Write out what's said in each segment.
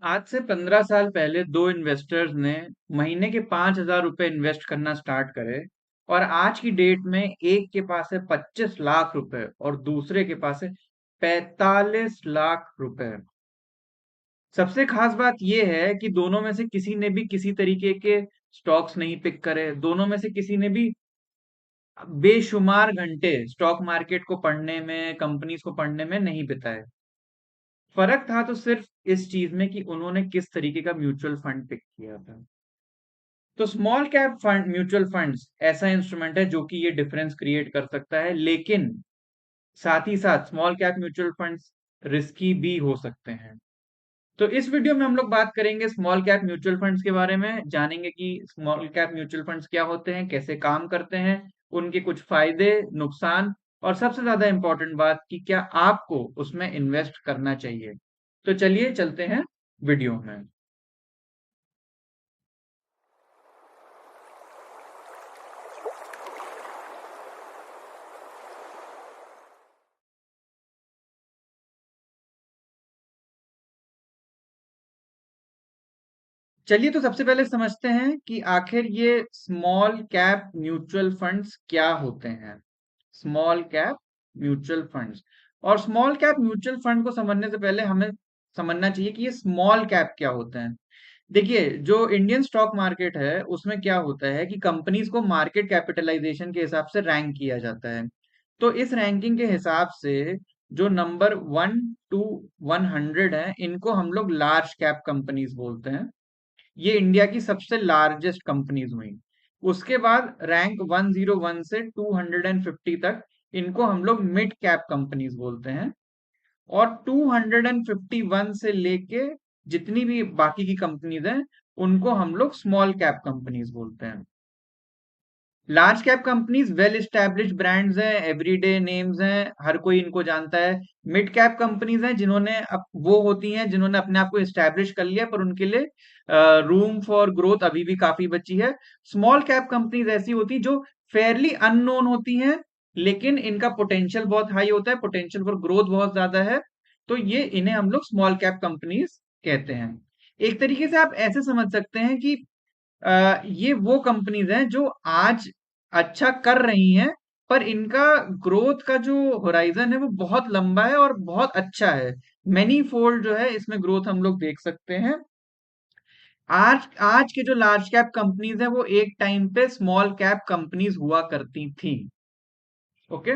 आज से 15 साल पहले दो इन्वेस्टर्स ने महीने के 5,000 रुपए इन्वेस्ट करना स्टार्ट करे और आज की डेट में एक के पास है 25 लाख रुपए और दूसरे के पास है 45 लाख रुपए। सबसे खास बात यह है कि दोनों में से किसी ने भी किसी तरीके के स्टॉक्स नहीं पिक करे, दोनों में से किसी ने भी बेशुमार घंटे स्टॉक मार्केट को पढ़ने में, कंपनीज को पढ़ने में नहीं बिताए। फर्क था तो सिर्फ इस चीज में कि उन्होंने किस तरीके का म्यूचुअल फंड पिक किया था। तो small cap fund mutual funds ऐसा इंस्ट्रूमेंट है जो कि ये डिफरेंस क्रिएट कर सकता है, लेकिन साथ ही साथ small cap mutual funds risky भी हो सकते हैं। तो इस वीडियो में हम लोग बात करेंगे स्मॉल कैप म्यूचुअल फंड्स के बारे में, जानेंगे कि स्मॉल कैप म्यूचुअल फंड्स क्या होते हैं, कैसे काम करते हैं, उनके कुछ फायदे, नुकसान और सबसे ज्यादा इंपॉर्टेंट बात कि क्या आपको उसमें इन्वेस्ट करना चाहिए। तो चलिए चलते हैं वीडियो में। चलिए तो सबसे पहले समझते हैं कि आखिर ये स्मॉल कैप म्यूचुअल फंड्स क्या होते हैं। स्मॉल कैप म्यूचुअल फंड्स, और स्मॉल कैप म्यूचुअल फंड को समझने से पहले हमें समझना चाहिए कि ये स्मॉल कैप क्या होते हैं। देखिए, जो इंडियन स्टॉक मार्केट है उसमें क्या होता है कि कंपनीज को मार्केट कैपिटलाइजेशन के हिसाब से रैंक किया जाता है। तो इस रैंकिंग के हिसाब से जो नंबर 1 to 100 है, इनको हम लोग लार्ज कैप कंपनीज बोलते हैं। ये इंडिया की सबसे लार्जेस्ट कंपनीज हुई। उसके बाद रैंक 101 से 250 तक, इनको हम लोग मिड कैप कंपनीज बोलते हैं। और 251 से लेके जितनी भी बाकी की कंपनीज हैं, उनको हम लोग स्मॉल कैप कंपनीज बोलते हैं। Large cap companies well established brands हैं, एवरीडे नेम्स हैं, हर कोई इनको जानता है। मिड कैप कंपनीज हैं जिन्होंने वो होती हैं जिन्होंने अपने आप को एस्टैब्लिश कर लिया, पर उनके लिए रूम फॉर ग्रोथ अभी भी काफी बची है। स्मॉल कैप कंपनीज ऐसी होती हैं जो फेयरली अननोन होती हैं, लेकिन इनका पोटेंशियल बहुत हाई होता है, पोटेंशियल फॉर ग्रोथ बहुत ज्यादा है। तो ये इन्हें हम लोग स्मॉल कैप कंपनीज कहते हैं। एक तरीके से आप ऐसे समझ सकते हैं कि ये वो कंपनीज हैं जो आज अच्छा कर रही हैं, पर इनका ग्रोथ का जो होराइजन है वो बहुत लंबा है और बहुत अच्छा है। मैनी फोल्ड जो है इसमें ग्रोथ हम लोग देख सकते हैं। आज आज के जो लार्ज कैप कंपनीज हैं वो एक टाइम पे स्मॉल कैप कंपनीज हुआ करती थी। ओके।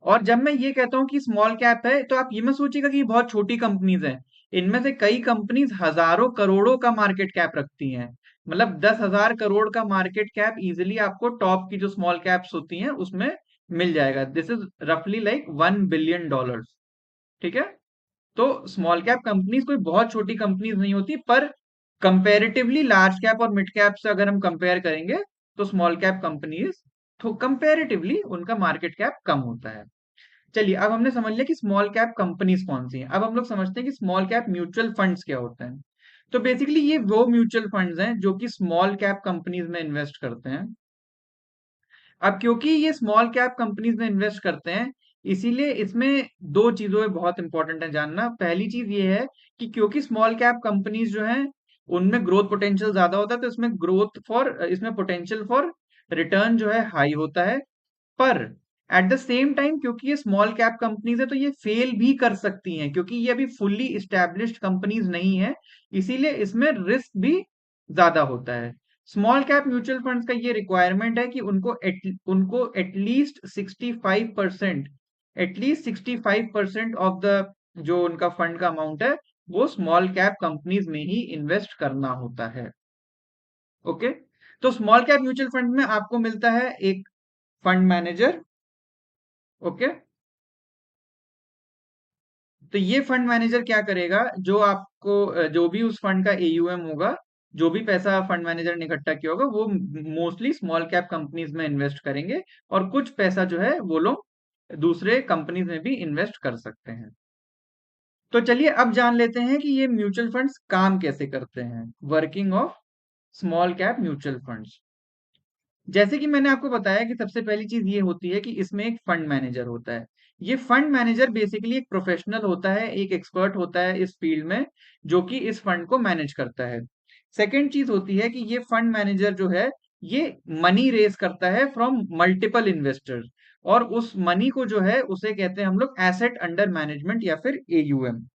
और जब मैं ये कहता हूँ कि स्मॉल कैप है, तो आप ये मत सोचिएगा कि ये बहुत छोटी कंपनीज हैं। इनमें से कई कंपनीज हजारों करोड़ों का मार्केट कैप रखती हैं। मतलब 10,000 करोड़ का मार्केट कैप इजिली आपको टॉप की जो स्मॉल कैप्स होती हैं उसमें मिल जाएगा। दिस इज रफली लाइक $1 बिलियन। ठीक है। तो स्मॉल कैप कंपनीज कोई बहुत छोटी कंपनीज नहीं होती, पर कंपैरेटिवली लार्ज कैप और मिड कैप से अगर हम कंपेयर करेंगे, तो स्मॉल कैप कंपनीज तो कंपैरेटिवली उनका मार्केट कैप कम होता है। चलिए, अब हमने समझ लिया कि स्मॉल कैप कंपनीज कौन सी हैं। अब हम लोग समझते हैं कि स्मॉल कैप म्यूचुअल फंड्स क्या होते हैं। तो बेसिकली ये वो म्यूचुअल फंड्स हैं जो कि स्मॉल कैप कंपनीज में इन्वेस्ट करते हैं। अब क्योंकि ये स्मॉल कैप कंपनीज में इन्वेस्ट करते हैं, इसीलिए इसमें दो चीजों में बहुत इंपॉर्टेंट है जानना। पहली चीज ये है कि क्योंकि स्मॉल कैप कंपनीज जो हैं उनमें ग्रोथ पोटेंशियल ज्यादा होता है, तो इसमें पोटेंशियल फॉर रिटर्न जो है हाई होता है। पर एट द सेम टाइम क्योंकि ये स्मॉल कैप कंपनीज है, तो ये फेल भी कर सकती हैं क्योंकि ये अभी फुल्ली इस्टेब्लिश्ड कंपनीज नहीं है। इसीलिए इसमें रिस्क भी ज्यादा होता है। स्मॉल कैप म्यूचुअल फंड्स का ये रिक्वायरमेंट है कि उनको एटलीस्ट 65% ऑफ द जो उनका फंड का अमाउंट है वो स्मॉल कैप कंपनीज में ही इन्वेस्ट करना होता है। ओके। तो स्मॉल कैप म्यूचुअल फंड में आपको मिलता है एक फंड मैनेजर। ओके। तो ये फंड मैनेजर क्या करेगा, जो आपको जो भी उस फंड का एयूएम होगा, जो भी पैसा फंड मैनेजर ने इकट्ठा किया होगा, वो मोस्टली स्मॉल कैप कंपनीज में इन्वेस्ट करेंगे, और कुछ पैसा जो है वो लोग दूसरे कंपनीज में भी इन्वेस्ट कर सकते हैं। तो चलिए अब जान लेते हैं कि ये म्यूचुअल फंड्स काम कैसे करते हैं। Working of small cap mutual funds. जैसे कि मैंने आपको बताया कि सबसे पहली चीज ये होती है कि इसमें एक फंड मैनेजर होता है। ये फंड मैनेजर बेसिकली एक प्रोफेशनल होता है, एक एक्सपर्ट होता है इस फील्ड में, जो कि इस फंड को मैनेज करता है। सेकंड चीज होती है कि ये फंड मैनेजर जो है, ये मनी रेज करता है फ्रॉम मल्टीपल इन्वेस्टर्स, और उस मनी को जो है उसे कहते हैं हम लोग एसेट अंडर मैनेजमेंट या फिर एयूएम।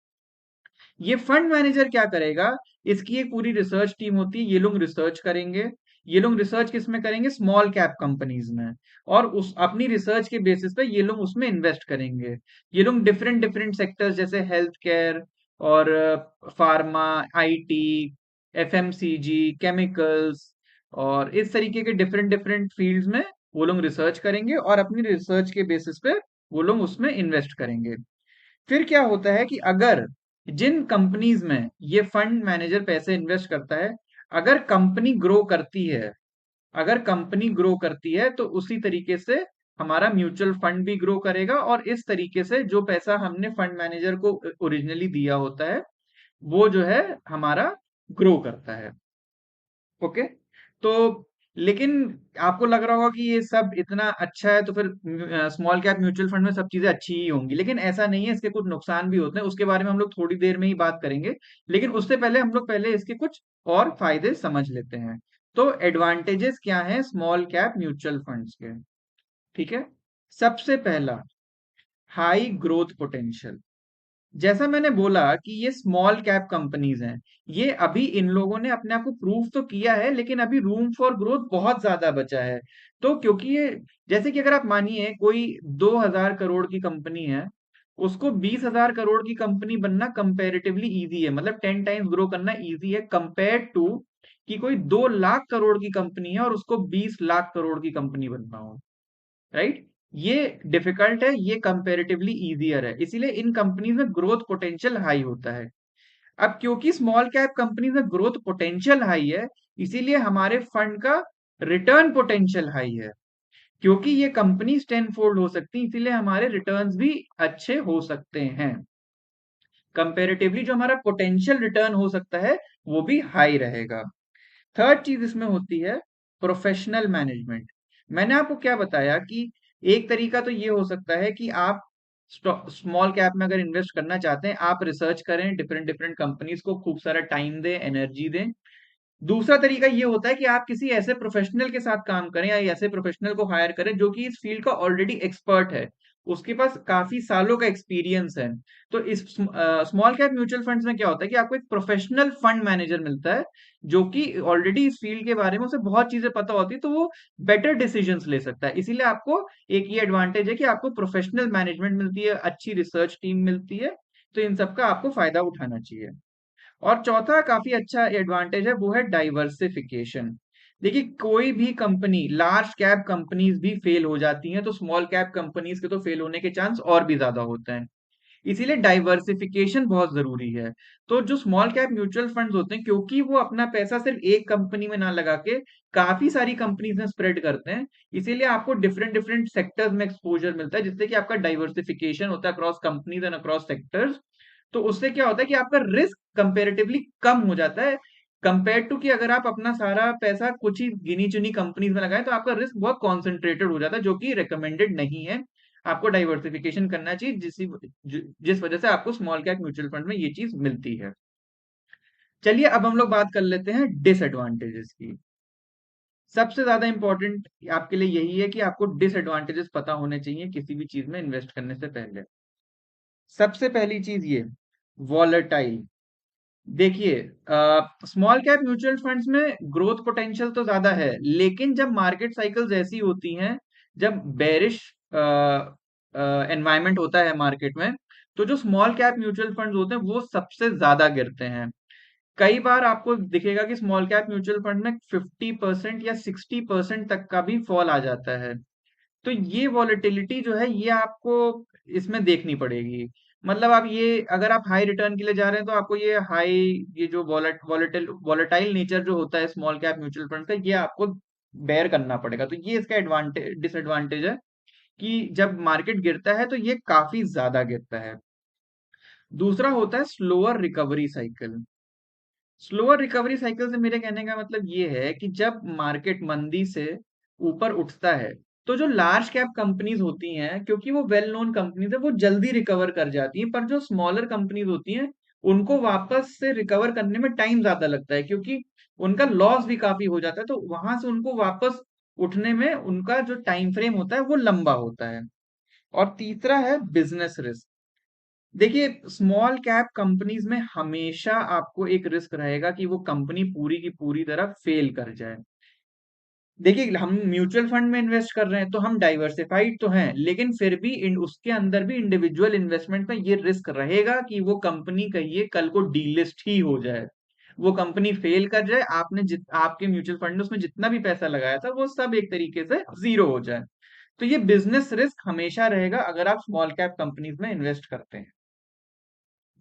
ये फंड मैनेजर क्या करेगा, इसकी एक पूरी रिसर्च टीम होती है, ये लोग रिसर्च करेंगे। ये लोग रिसर्च किस में करेंगे, स्मॉल कैप कंपनीज में, और उस अपनी रिसर्च के बेसिस पे ये लोग उसमें इन्वेस्ट करेंगे। ये लोग डिफरेंट डिफरेंट सेक्टर्स जैसे हेल्थ केयर और फार्मा, आईटी, एफएमसीजी, केमिकल्स, और इस तरीके के डिफरेंट डिफरेंट फील्ड्स में वो लोग रिसर्च करेंगे, और अपनी रिसर्च के बेसिस पे वो लोग उसमें इन्वेस्ट करेंगे। फिर क्या होता है कि अगर जिन कंपनीज में ये फंड मैनेजर पैसे इन्वेस्ट करता है, अगर कंपनी ग्रो करती है, अगर कंपनी ग्रो करती है तो उसी तरीके से हमारा म्यूचुअल फंड भी ग्रो करेगा, और इस तरीके से जो पैसा हमने फंड मैनेजर को ओरिजिनली दिया होता है, वो जो है हमारा ग्रो करता है। ओके। तो लेकिन आपको लग रहा होगा कि ये सब इतना अच्छा है तो फिर स्मॉल कैप म्यूचुअल फंड में सब चीजें अच्छी ही होंगी, लेकिन ऐसा नहीं है, इसके कुछ नुकसान भी होते हैं, उसके बारे में हम लोग थोड़ी देर में ही बात करेंगे। लेकिन उससे पहले हम लोग पहले इसके कुछ और फायदे समझ लेते हैं। तो एडवांटेजेस क्या हैं स्मॉल कैप म्यूचुअल फंड्स के? ठीक है। सबसे पहला, हाई ग्रोथ पोटेंशियल। जैसा मैंने बोला कि ये स्मॉल कैप कंपनीज हैं, ये अभी इन लोगों ने अपने आप को प्रूव तो किया है, लेकिन अभी रूम फॉर ग्रोथ बहुत ज्यादा बचा है। तो क्योंकि ये, जैसे कि अगर आप मानिए कोई 2,000 करोड़ की कंपनी है, उसको 20,000 करोड़ की कंपनी बनना कंपेरेटिवली इजी है, मतलब 10 टाइम्स ग्रो करना इजी है कंपेयर टू कि कोई 2 लाख करोड़ की कंपनी है और उसको 20 लाख करोड़ की कंपनी बनना हो। राइट। ये डिफिकल्ट है, ये कंपेरेटिवली इजियर है, इसीलिए इन कंपनीज में ग्रोथ पोटेंशियल हाई होता है। अब क्योंकि स्मॉल कैप कंपनीज में ग्रोथ पोटेंशियल हाई है, इसीलिए हमारे फंड का रिटर्न पोटेंशियल हाई है। क्योंकि ये कंपनीज 10 फोल्ड हो सकती हैं, इसीलिए हमारे रिटर्न्स भी अच्छे हो सकते हैं। कंपेरेटिवली जो हमारा पोटेंशियल रिटर्न हो सकता है, वो भी हाई रहेगा। थर्ड चीज इसमें होती है प्रोफेशनल मैनेजमेंट। मैंने आपको क्या बताया कि एक तरीका तो ये हो सकता है कि आप स्मॉल कैप में अगर इन्वेस्ट करना चाहते हैं, आप रिसर्च करें, डिफरेंट डिफरेंट कंपनीज को खूब सारा टाइम दें, एनर्जी दें। दूसरा तरीका ये होता है कि आप किसी ऐसे प्रोफेशनल के साथ काम करें, या ऐसे प्रोफेशनल को हायर करें जो कि इस फील्ड का ऑलरेडी एक्सपर्ट है, उसके पास काफी सालों का एक्सपीरियंस है। तो इस स्मॉल कैप म्यूचुअल फंड्स में क्या होता है कि आपको एक प्रोफेशनल फंड मैनेजर मिलता है, जो कि ऑलरेडी इस फील्ड के बारे में उसे बहुत चीजें पता होती है, तो वो बेटर डिसीजंस ले सकता है। इसीलिए आपको एक ये एडवांटेज है कि आपको प्रोफेशनल मैनेजमेंट मिलती है, अच्छी रिसर्च टीम मिलती है। तो इन सबका आपको फायदा उठाना चाहिए। और चौथा काफी अच्छा एडवांटेज है, वो है डाइवर्सिफिकेशन। देखिए, कोई भी कंपनी, लार्ज कैप कंपनीज भी फेल हो जाती हैं, तो स्मॉल कैप कंपनीज के तो फेल होने के चांस और भी ज्यादा होते हैं। इसीलिए डाइवर्सिफिकेशन बहुत जरूरी है। तो जो स्मॉल कैप म्यूचुअल फंड्स होते हैं, क्योंकि वो अपना पैसा सिर्फ एक कंपनी में ना लगा के काफी सारी कंपनीज में स्प्रेड करते हैं, इसीलिए आपको डिफरेंट डिफरेंट सेक्टर्स में एक्सपोजर मिलता है, जिससे कि आपका डाइवर्सिफिकेशन होता है across companies and across sectors. तो उससे क्या होता है कि आपका रिस्क कंपेरेटिवली कम हो जाता है, कंपेयर टू कि अगर आप अपना सारा पैसा कुछ ही गिनी चुनी कंपनीज में लगाएं, तो आपका रिस्क बहुत कॉन्सेंट्रेटेड हो जाता है, जो कि रिकमेंडेड नहीं है। आपको डाइवर्सिफिकेशन करना चाहिए, जिस वजह से आपको स्मॉल कैप म्यूचुअल फंड में ये चीज मिलती है। चलिए अब हम लोग बात कर लेते हैं डिसएडवांटेजेस की। सबसे ज्यादा इंपॉर्टेंट आपके लिए यही है कि आपको डिसएडवांटेजेस पता होने चाहिए किसी भी चीज में इन्वेस्ट करने से पहले। सबसे पहली चीज ये, वॉलेटाइल। देखिए, स्मॉल कैप म्यूचुअल फंड्स में ग्रोथ पोटेंशियल तो ज्यादा है, लेकिन जब मार्केट साइकिल्स ऐसी होती हैं, जब बेरिश एनवायरनमेंट होता है मार्केट में, तो जो स्मॉल कैप म्यूचुअल फंड्स होते हैं वो सबसे ज्यादा गिरते हैं। कई बार आपको दिखेगा कि स्मॉल कैप म्यूचुअल फंड में 50% या 60% तक का भी फॉल आ जाता है। तो ये वॉलेटिलिटी जो है, ये आपको इसमें देखनी पड़ेगी। मतलब आप ये, अगर आप हाई रिटर्न के लिए जा रहे हैं, तो आपको ये हाई, ये जो वॉलेटाइल नेचर जो होता है स्मॉल कैप म्यूचुअल फंड का, ये आपको बेयर करना पड़ेगा। तो ये इसका एडवांटेज डिसएडवांटेज है कि जब मार्केट गिरता है तो ये काफी ज्यादा गिरता है। दूसरा होता है slower recovery cycle. Slower recovery cycle से मेरे कहने का मतलब ये है कि जब मार्केट मंदी से ऊपर उठता है। तो जो लार्ज कैप कंपनीज होती हैं, क्योंकि वो वेल नोन कंपनीज है, वो जल्दी रिकवर कर जाती हैं, पर जो स्मॉलर कंपनीज होती हैं उनको वापस से रिकवर करने में टाइम ज्यादा लगता है, क्योंकि उनका लॉस भी काफी हो जाता है, तो वहां से उनको वापस उठने में उनका जो टाइम फ्रेम होता है वो लंबा होता है। और तीसरा है बिजनेस रिस्क। देखिए, स्मॉल कैप कंपनीज में हमेशा आपको एक रिस्क रहेगा कि वो कंपनी पूरी की पूरी तरह फेल कर जाए। देखिए, हम म्यूचुअल फंड में इन्वेस्ट कर रहे हैं तो हम डाइवर्सिफाइड तो हैं, लेकिन फिर भी उसके अंदर भी इंडिविजुअल इन्वेस्टमेंट में ये रिस्क रहेगा कि वो कंपनी कहिए कल को डीलिस्ट ही हो जाए, वो कंपनी फेल कर जाए, आपके म्यूचुअल फंड में उसमें जितना भी पैसा लगाया था वो सब एक तरीके से जीरो हो जाए। तो ये बिजनेस रिस्क हमेशा रहेगा अगर आप स्मॉल कैप कंपनीज में इन्वेस्ट करते हैं।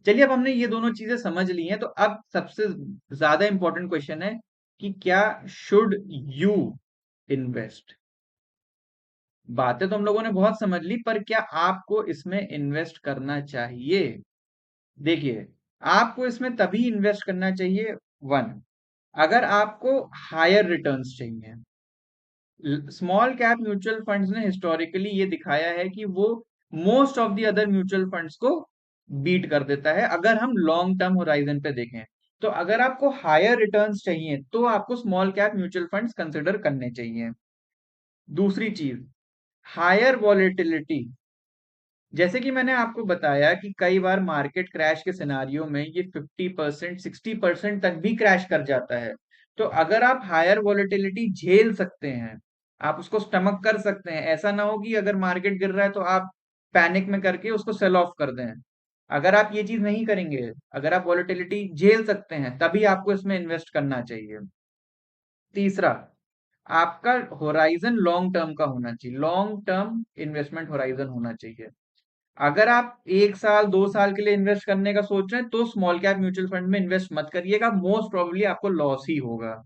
चलिए, अब हमने ये दोनों चीजें समझ ली हैं, तो अब सबसे ज्यादा इंपॉर्टेंट क्वेश्चन है कि क्या शुड यू इन्वेस्ट। बातें तो हम लोगों ने बहुत समझ ली, पर क्या आपको इसमें इन्वेस्ट करना चाहिए? देखिए, आपको इसमें तभी इन्वेस्ट करना चाहिए, वन, अगर आपको हायर रिटर्न्स चाहिए। स्मॉल कैप म्यूचुअल फंड्स ने हिस्टोरिकली ये दिखाया है कि वो most of the other mutual funds को बीट कर देता है, अगर हम लॉन्ग टर्म होराइजन पे देखें। तो अगर आपको हायर रिटर्न्स चाहिए तो आपको small cap mutual funds consider करने चाहिए। दूसरी चीज, हायर वॉलेटिलिटी। जैसे कि मैंने आपको बताया कि कई बार मार्केट क्रैश के सिनारियो में ये 50% 60% तक भी क्रैश कर जाता है। तो अगर आप हायर वॉलेटिलिटी झेल सकते हैं, आप उसको स्टमक कर सकते हैं, ऐसा ना हो कि अगर मार्केट गिर रहा है तो आप पैनिक में करके उसको सेल ऑफ कर दें। अगर आप ये चीज नहीं करेंगे, अगर आप वॉलेटिलिटी झेल सकते हैं, तभी आपको इसमें इन्वेस्ट करना चाहिए। तीसरा, आपका होराइजन लॉन्ग टर्म का होना चाहिए, लॉन्ग टर्म इन्वेस्टमेंट होराइजन होना चाहिए। अगर आप 1 साल 2 साल के लिए इन्वेस्ट करने का सोच रहे हैं तो स्मॉल कैप म्यूचुअल फंड में इन्वेस्ट मत करिएगा, मोस्ट प्रोबेबली आपको लॉस ही होगा।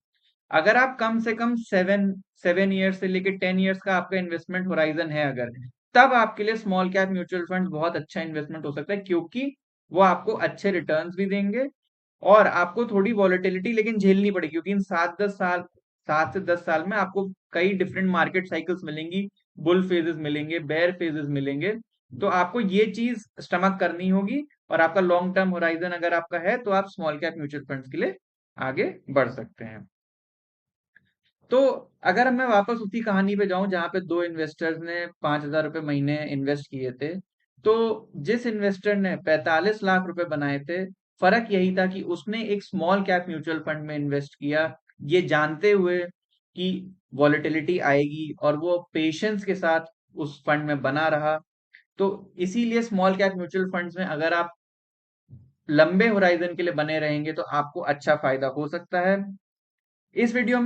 अगर आप कम से कम 7 ईयर्स से लेकर 10 ईयर्स का आपका इन्वेस्टमेंट होराइजन है अगर, तब आपके लिए स्मॉल कैप म्यूचुअल फंड बहुत अच्छा इन्वेस्टमेंट हो सकता है, क्योंकि वो आपको अच्छे रिटर्न्स भी देंगे और आपको थोड़ी वॉलेटिलिटी लेकिन झेलनी पड़ेगी, क्योंकि इन 7 से 10 साल में आपको कई डिफरेंट मार्केट साइकिल्स मिलेंगी, बुल फेजेस मिलेंगे, बेयर फेजेस मिलेंगे। तो आपको ये चीज स्टमक करनी होगी, और आपका लॉन्ग टर्म होराइजन अगर आपका है तो आप स्मॉल कैप म्यूचुअल फंड्स के लिए आगे बढ़ सकते हैं। तो अगर मैं वापस उसी कहानी पे जाऊं जहां पे दो इन्वेस्टर्स ने 5,000 रुपए महीने इन्वेस्ट किए थे, तो जिस इन्वेस्टर ने 45 लाख रुपए बनाए थे, फर्क यही था कि उसने एक स्मॉल कैप म्यूचुअल फंड में इन्वेस्ट किया, ये जानते हुए कि वॉलेटिलिटी आएगी, और वो पेशेंस के साथ उस फंड में बना रहा। तो इसीलिए स्मॉल कैप म्यूचुअल फंड्स में अगर आप लंबे होराइजन के लिए बने रहेंगे तो आपको अच्छा फायदा हो सकता है। इस वीडियो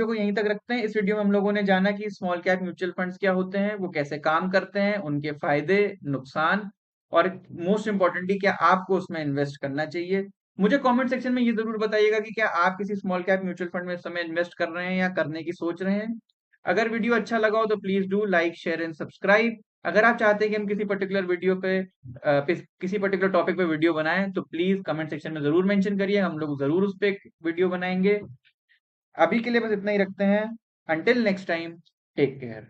को यहीं तक रखते हैं। इस वीडियो में हम लोगों ने जाना कि स्मॉल कैप म्यूचुअल फंड्स क्या होते हैं, वो कैसे काम करते हैं, उनके फायदे, नुकसान, और मोस्ट इंपॉर्टेंटली क्या आपको उसमें इन्वेस्ट करना चाहिए। मुझे कमेंट सेक्शन में ये जरूर बताइएगा कि क्या आप किसी स्मॉल कैप म्यूचुअल फंड में इस समय इन्वेस्ट कर रहे हैं या करने की सोच रहे हैं। अगर वीडियो अच्छा लगा हो तो please do like share and subscribe. अगर आप चाहते हैं कि हम किसी पर्टिकुलर वीडियो पे किसी पर्टिकुलर टॉपिक पे वीडियो बनाएं तो प्लीज कमेंट सेक्शन में जरूर मेंशन करिए, हम लोग जरूर उस पर वीडियो बनाएंगे। अभी के लिए बस इतना ही रखते हैं। Until next time, take care.